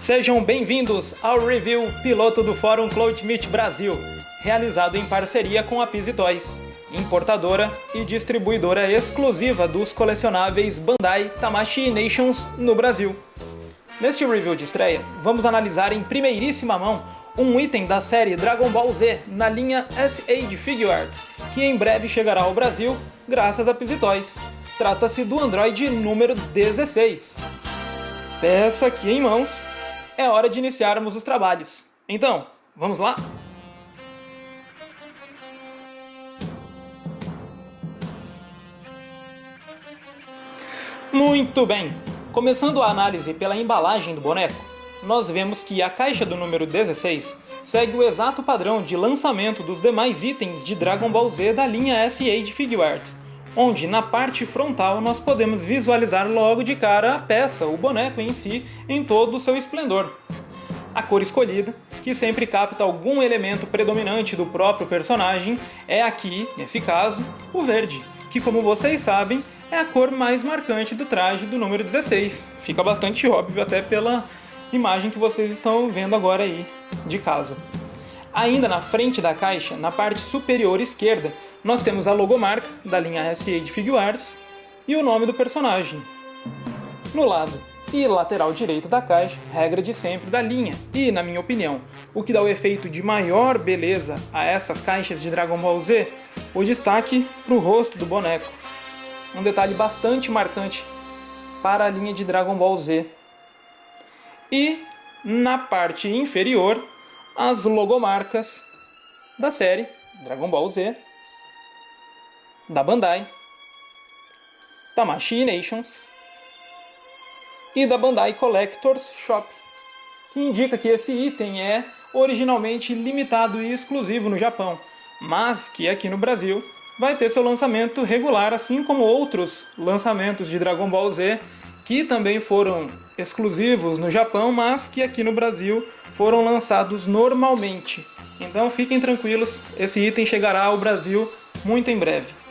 Sejam bem-vindos ao review piloto do Fórum Cloud Meet Brasil, realizado em parceria com a Pizzy Toys, importadora e distribuidora exclusiva dos colecionáveis Bandai Tamashii Nations no Brasil. Neste review de estreia, vamos analisar em primeiríssima mão um item da série Dragon Ball Z na linha S-Age Figuarts, que em breve chegará ao Brasil graças a Pizzy Toys. Trata-se do Android número 16. Peça aqui em mãos, é hora de iniciarmos os trabalhos. Então, vamos lá? Muito bem! Começando a análise pela embalagem do boneco, nós vemos que a caixa do número 16 segue o exato padrão de lançamento dos demais itens de Dragon Ball Z da linha S-Age Figuarts, onde na parte frontal nós podemos visualizar logo de cara a peça, o boneco em si, em todo o seu esplendor. A cor escolhida, que sempre capta algum elemento predominante do próprio personagem, é aqui, nesse caso, o verde, que como vocês sabem, é a cor mais marcante do traje do número 16. Fica bastante óbvio até pela imagem que vocês estão vendo agora aí de casa. Ainda na frente da caixa, na parte superior esquerda, nós temos a logomarca da linha S-Age Figuarts e o nome do personagem. No lado e lateral direito da caixa, regra de sempre da linha. E, na minha opinião, o que dá o efeito de maior beleza a essas caixas de Dragon Ball Z, o destaque para o rosto do boneco. Um detalhe bastante marcante para a linha de Dragon Ball Z. E, na parte inferior, as logomarcas da série Dragon Ball Z, da Bandai, Tamashii Nations e da Bandai Collector's Shop, que indica que esse item é originalmente limitado e exclusivo no Japão, mas que aqui no Brasil vai ter seu lançamento regular, assim como outros lançamentos de Dragon Ball Z que também foram exclusivos no Japão, mas que aqui no Brasil foram lançados normalmente. Então fiquem tranquilos, esse item chegará ao Brasil muito em breve.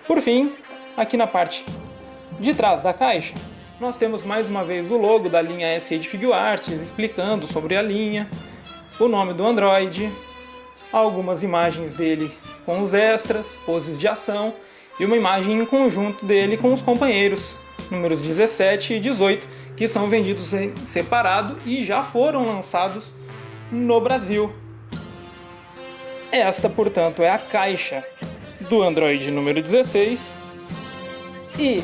Por fim, aqui na parte de trás da caixa, nós temos mais uma vez o logo da linha S-Age Figuarts, explicando sobre a linha, o nome do Android, algumas imagens dele com os extras, poses de ação e uma imagem em conjunto dele com os companheiros, números 17 e 18, que são vendidos em separado e já foram lançados no Brasil. Esta, portanto, é a caixa do Android número 16. E,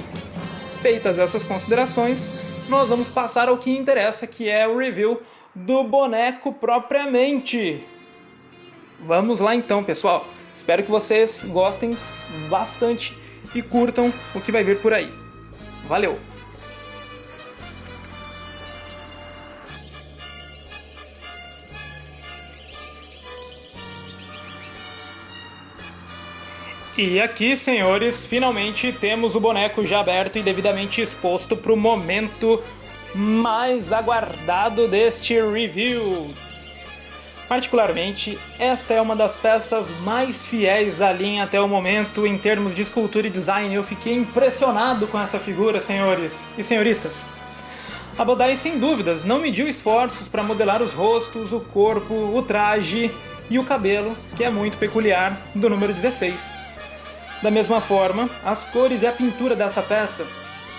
feitas essas considerações, nós vamos passar ao que interessa, que é o review do boneco propriamente. Vamos lá então, pessoal. Espero que vocês gostem bastante e curtam o que vai vir por aí. Valeu! E aqui, senhores, finalmente temos o boneco já aberto e devidamente exposto para o momento mais aguardado deste review. Particularmente, esta é uma das peças mais fiéis da linha até o momento em termos de escultura e design. Eu fiquei impressionado com essa figura, senhores e senhoritas. A Bandai, sem dúvidas, não mediu esforços para modelar os rostos, o corpo, o traje e o cabelo, que é muito peculiar do número 16. Da mesma forma, as cores e a pintura dessa peça,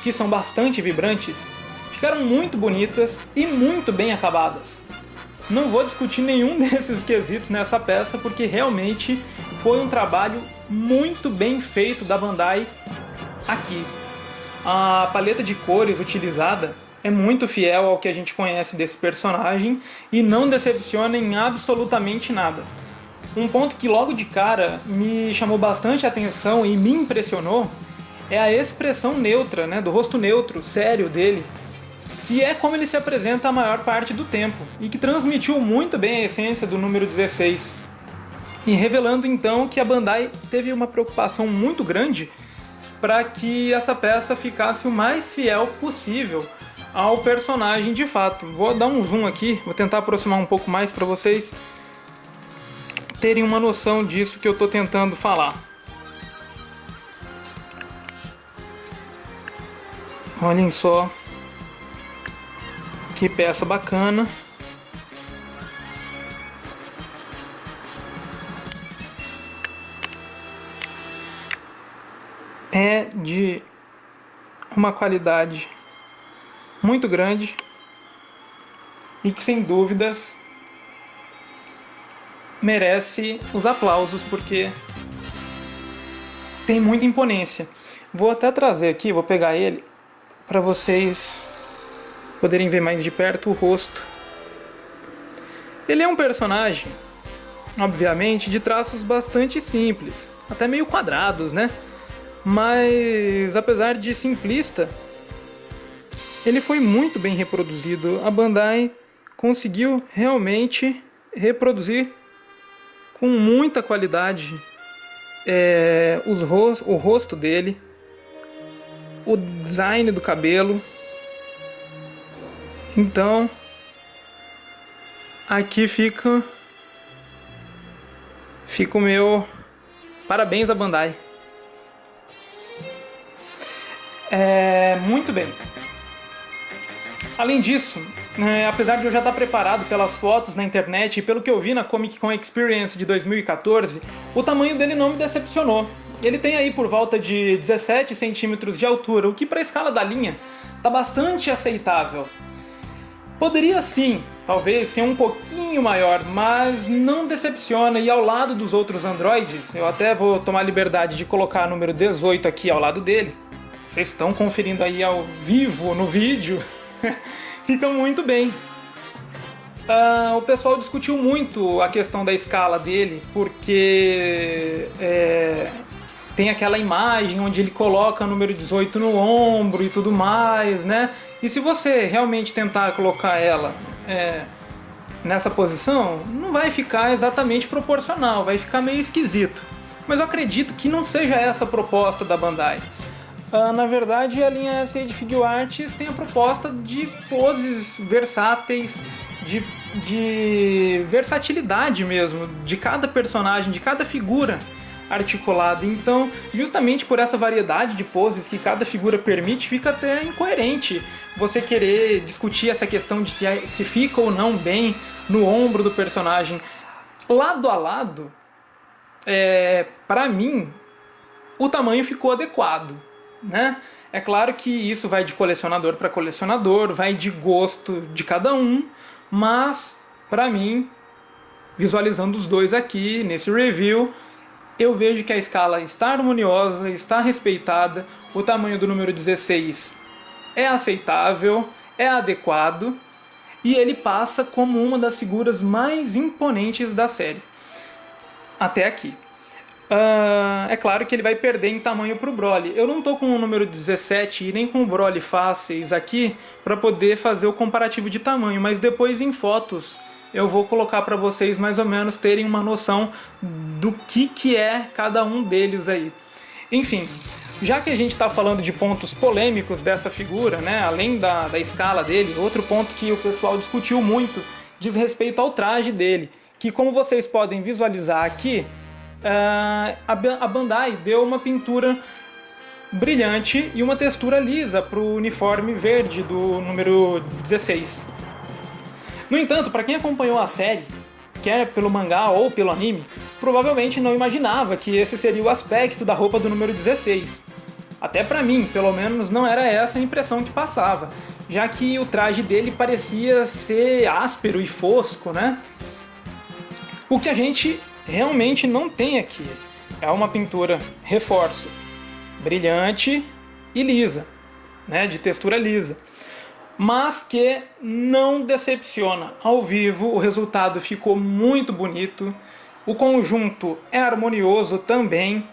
que são bastante vibrantes, ficaram muito bonitas e muito bem acabadas. Não vou discutir nenhum desses quesitos nessa peça, porque realmente foi um trabalho muito bem feito da Bandai aqui. A paleta de cores utilizada é muito fiel ao que a gente conhece desse personagem e não decepciona em absolutamente nada. Um ponto que logo de cara me chamou bastante atenção e me impressionou é a expressão neutra, né, do rosto neutro, sério dele, que é como ele se apresenta a maior parte do tempo e que transmitiu muito bem a essência do número 16. E revelando então que a Bandai teve uma preocupação muito grande para que essa peça ficasse o mais fiel possível ao personagem de fato. Vou dar um zoom aqui, vou tentar aproximar um pouco mais para vocês terem uma noção disso que eu estou tentando falar. Olhem só Que peça bacana. É de uma qualidade muito grande e que sem dúvidas merece os aplausos, porque tem muita imponência. Vou até trazer aqui, vou pegar ele para vocês poderem ver mais de perto o rosto. Ele é um personagem, obviamente, de traços bastante simples, até meio quadrados, né? Mas apesar de simplista, ele foi muito bem reproduzido. A Bandai conseguiu realmente reproduzir com muita qualidade o rosto dele, o design do cabelo. Então, aqui fica o meu parabéns à Bandai. Muito bem. Além disso, apesar de eu já estar preparado pelas fotos na internet e pelo que eu vi na Comic Con Experience de 2014, o tamanho dele não me decepcionou. Ele tem aí por volta de 17 centímetros de altura, o que para a escala da linha está bastante aceitável. Poderia sim, talvez, ser um pouquinho maior, mas não decepciona. E ao lado dos outros androides, eu até vou tomar a liberdade de colocar o número 18 aqui ao lado dele. Vocês estão conferindo aí ao vivo no vídeo. Fica muito bem. O pessoal discutiu muito a questão da escala dele, porque tem aquela imagem onde ele coloca o número 18 no ombro e tudo mais, né? E se você realmente tentar colocar ela nessa posição, não vai ficar exatamente proporcional, vai ficar meio esquisito. Mas eu acredito que não seja essa a proposta da Bandai. Na verdade, a linha SH Figuarts tem a proposta de poses versáteis, de versatilidade mesmo, de cada personagem, de cada figura articulada. Então, justamente por essa variedade de poses que cada figura permite, fica até incoerente você querer discutir essa questão de se fica ou não bem no ombro do personagem. Lado a lado, para mim, o tamanho ficou adequado, né? É claro que isso vai de colecionador para colecionador, vai de gosto de cada um, mas para mim, visualizando os dois aqui nesse review, eu vejo que a escala está harmoniosa, está respeitada, o tamanho do número 16 é aceitável, é adequado e ele passa como uma das figuras mais imponentes da série até aqui. É claro que ele vai perder em tamanho para o Broly. Eu não estou com o número 17 e nem com o Broly fáceis aqui para poder fazer o comparativo de tamanho, mas depois em fotos eu vou colocar para vocês mais ou menos terem uma noção do que é cada um deles aí. Enfim, já que a gente está falando de pontos polêmicos dessa figura, né, além da escala dele, outro ponto que o pessoal discutiu muito diz respeito ao traje dele, que como vocês podem visualizar aqui, a Bandai deu uma pintura brilhante e uma textura lisa para o uniforme verde do número 16. No entanto, para quem acompanhou a série, quer pelo mangá ou pelo anime, provavelmente não imaginava que esse seria o aspecto da roupa do número 16. Até para mim, pelo menos, não era essa a impressão que passava, já que o traje dele parecia ser áspero e fosco, né? O que a gente realmente não tem aqui. É uma pintura, reforço, brilhante e lisa, né, de textura lisa, mas que não decepciona. Ao vivo o resultado ficou muito bonito, o conjunto é harmonioso também,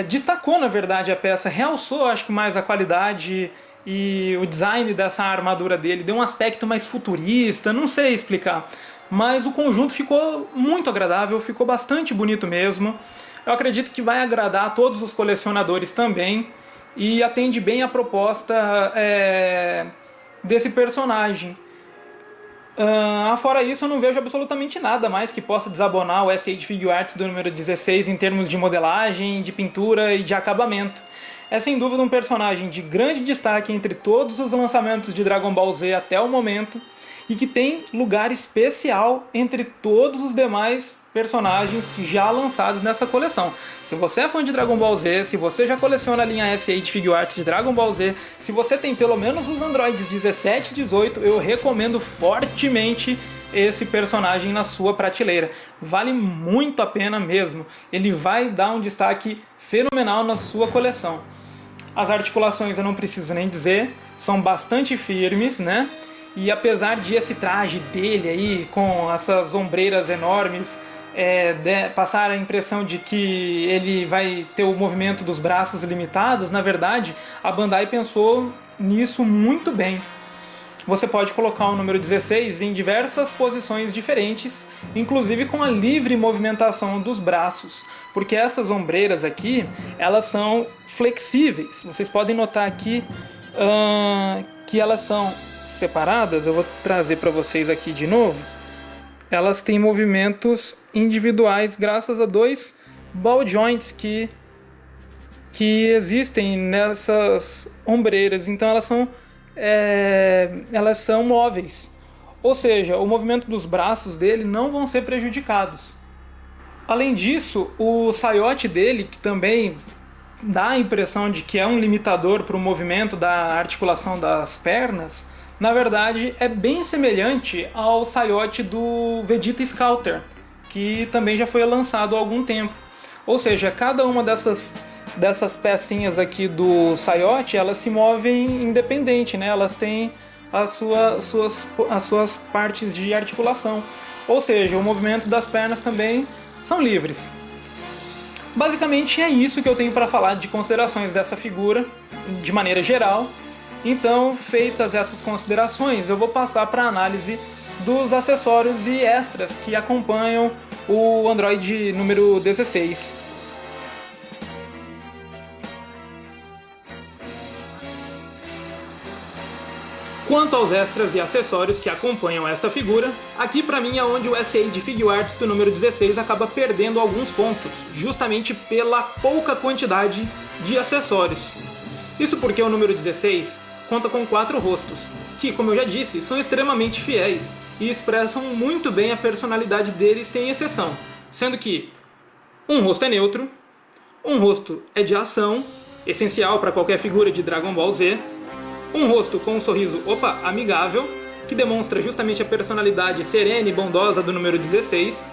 destacou na verdade a peça, realçou acho que mais a qualidade e o design dessa armadura dele, deu um aspecto mais futurista, não sei explicar. Mas o conjunto ficou muito agradável, ficou bastante bonito mesmo. Eu acredito que vai agradar a todos os colecionadores também e atende bem a proposta desse personagem. Fora isso, eu não vejo absolutamente nada mais que possa desabonar o SH Figuarts do número 16 em termos de modelagem, de pintura e de acabamento. É sem dúvida um personagem de grande destaque entre todos os lançamentos de Dragon Ball Z até o momento e que tem lugar especial entre todos os demais personagens já lançados nessa coleção. Se você é fã de Dragon Ball Z, se você já coleciona a linha SA de Figure Art de Dragon Ball Z, se você tem pelo menos os androides 17 e 18, eu recomendo fortemente esse personagem na sua prateleira. Vale muito a pena mesmo. Ele vai dar um destaque fenomenal na sua coleção. As articulações eu não preciso nem dizer, são bastante firmes, né? E apesar de esse traje dele aí, com essas ombreiras enormes, passar a impressão de que ele vai ter o movimento dos braços limitados, na verdade, a Bandai pensou nisso muito bem. Você pode colocar o número 16 em diversas posições diferentes, inclusive com a livre movimentação dos braços, porque essas ombreiras aqui, elas são flexíveis. Vocês podem notar aqui que elas são separadas. Eu vou trazer para vocês aqui de novo. Elas têm movimentos individuais graças a dois ball joints que existem nessas ombreiras. Então elas são móveis. Ou seja, o movimento dos braços dele não vão ser prejudicados. Além disso, o saiote dele, que também dá a impressão de que é um limitador para o movimento da articulação das pernas, na verdade é bem semelhante ao saiote do Vegeta Scouter, que também já foi lançado há algum tempo. Ou seja, cada uma dessas pecinhas aqui do saiote, elas se movem independente, né? Elas têm as suas partes de articulação. Ou seja, o movimento das pernas também são livres. Basicamente é isso que eu tenho para falar de considerações dessa figura, de maneira geral. Então, feitas essas considerações, eu vou passar para a análise dos acessórios e extras que acompanham o Android número 16. Quanto aos extras e acessórios que acompanham esta figura, aqui pra mim é onde o SA de Figure Arts do número 16 acaba perdendo alguns pontos, justamente pela pouca quantidade de acessórios. Isso porque o número 16 conta com 4 rostos, que, como eu já disse, são extremamente fiéis e expressam muito bem a personalidade dele sem exceção, sendo que um rosto é neutro, um rosto é de ação, essencial para qualquer figura de Dragon Ball Z, um rosto com um sorriso, amigável, que demonstra justamente a personalidade serena e bondosa do número 16,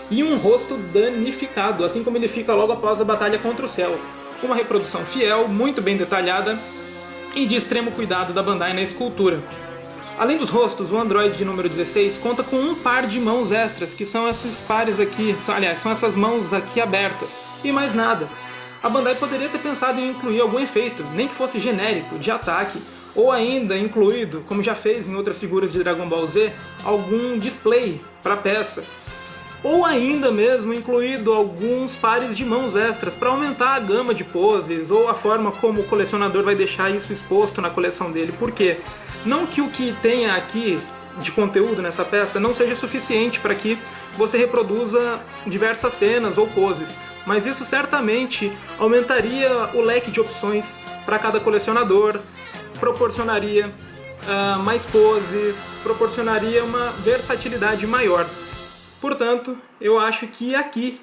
e um rosto danificado, assim como ele fica logo após a batalha contra o Cell. Uma reprodução fiel, muito bem detalhada e de extremo cuidado da Bandai na escultura. Além dos rostos, o Android de número 16 conta com um par de mãos extras, que são esses pares aqui, aliás, são essas mãos aqui abertas, e mais nada. A Bandai poderia ter pensado em incluir algum efeito, nem que fosse genérico, de ataque, ou ainda incluído, como já fez em outras figuras de Dragon Ball Z, algum display para a peça. Ou ainda mesmo incluído alguns pares de mãos extras para aumentar a gama de poses ou a forma como o colecionador vai deixar isso exposto na coleção dele. Por quê? Não que o que tenha aqui de conteúdo nessa peça não seja suficiente para que você reproduza diversas cenas ou poses, mas isso certamente aumentaria o leque de opções para cada colecionador, proporcionaria mais poses, proporcionaria uma versatilidade maior. Portanto, eu acho que aqui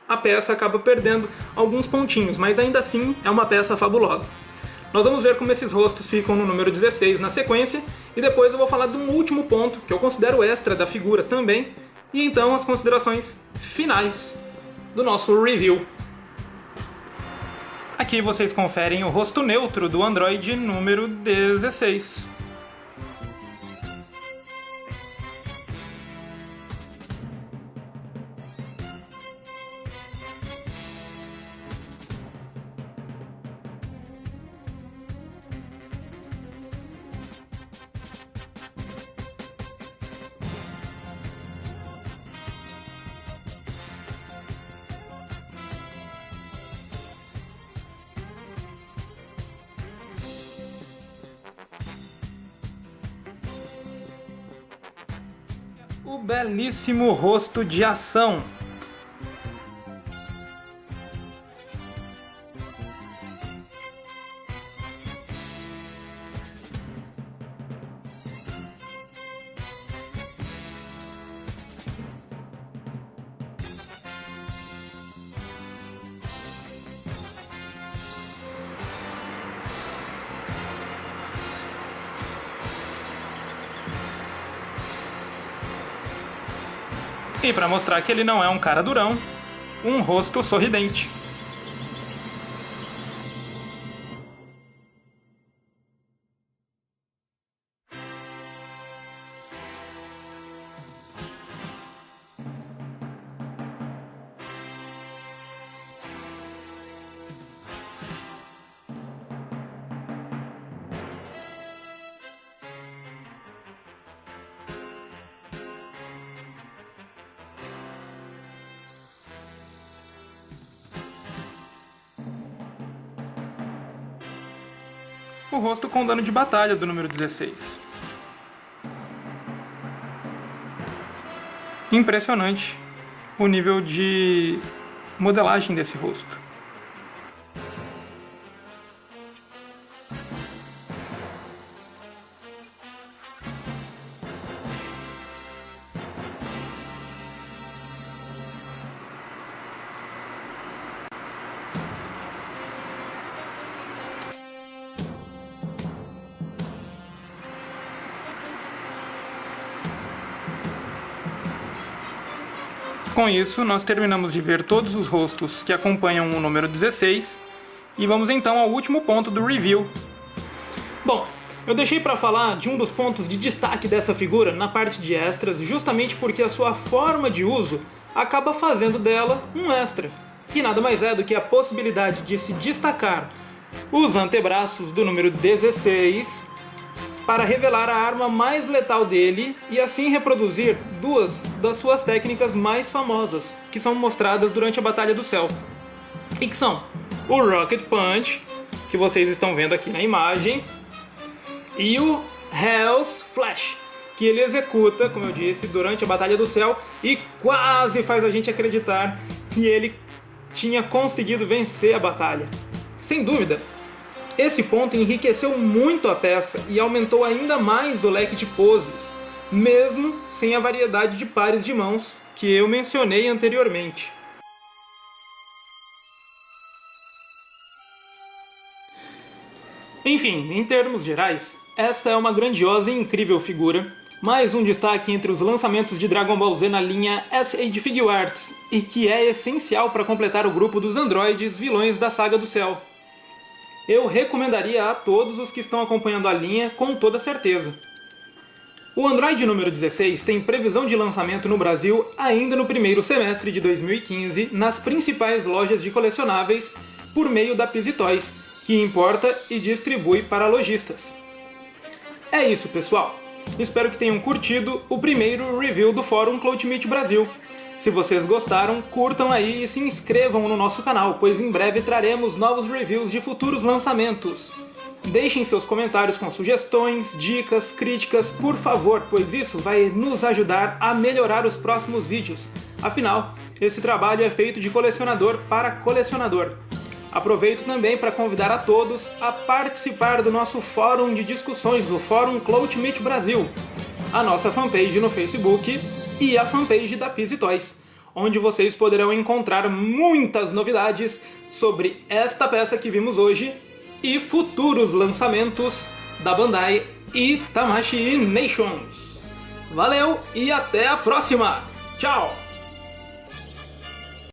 a peça acaba perdendo alguns pontinhos, mas ainda assim é uma peça fabulosa. Nós vamos ver como esses rostos ficam no número 16 na sequência, e depois eu vou falar de um último ponto, que eu considero extra da figura também, e então as considerações finais do nosso review. Aqui vocês conferem o rosto neutro do Android número 16. O belíssimo rosto de ação. E para mostrar que ele não é um cara durão, um rosto sorridente. O rosto com dano de batalha do número 16. Impressionante o nível de modelagem desse rosto. Com isso, nós terminamos de ver todos os rostos que acompanham o número 16 e vamos então ao último ponto do review. Bom, eu deixei para falar de um dos pontos de destaque dessa figura na parte de extras, justamente porque a sua forma de uso acaba fazendo dela um extra, que nada mais é do que a possibilidade de se destacar os antebraços do número 16 para revelar a arma mais letal dele e assim reproduzir duas das suas técnicas mais famosas, que são mostradas durante a Batalha do Céu. E que são o Rocket Punch, que vocês estão vendo aqui na imagem, e o Hell's Flash, que ele executa, como eu disse, durante a Batalha do Céu e quase faz a gente acreditar que ele tinha conseguido vencer a batalha. Sem dúvida, esse ponto enriqueceu muito a peça e aumentou ainda mais o leque de poses, mesmo sem a variedade de pares de mãos que eu mencionei anteriormente. Enfim, em termos gerais, esta é uma grandiosa e incrível figura, mais um destaque entre os lançamentos de Dragon Ball Z na linha S.Age Figuarts, e que é essencial para completar o grupo dos androides vilões da Saga do Céu. Eu recomendaria a todos os que estão acompanhando a linha com toda certeza. O Android número 16 tem previsão de lançamento no Brasil ainda no primeiro semestre de 2015 nas principais lojas de colecionáveis por meio da Pizzy Toys, que importa e distribui para lojistas. É isso, pessoal! Espero que tenham curtido o primeiro review do Fórum Cloutmeet Brasil. Se vocês gostaram, curtam aí e se inscrevam no nosso canal, pois em breve traremos novos reviews de futuros lançamentos. Deixem seus comentários com sugestões, dicas, críticas, por favor, pois isso vai nos ajudar a melhorar os próximos vídeos. Afinal, esse trabalho é feito de colecionador para colecionador. Aproveito também para convidar a todos a participar do nosso fórum de discussões, o Fórum Cloutmeet Brasil, a nossa fanpage no Facebook e a fanpage da Pizzy Toys, onde vocês poderão encontrar muitas novidades sobre esta peça que vimos hoje e futuros lançamentos da Bandai e Tamashii Nations. Valeu e até a próxima! Tchau!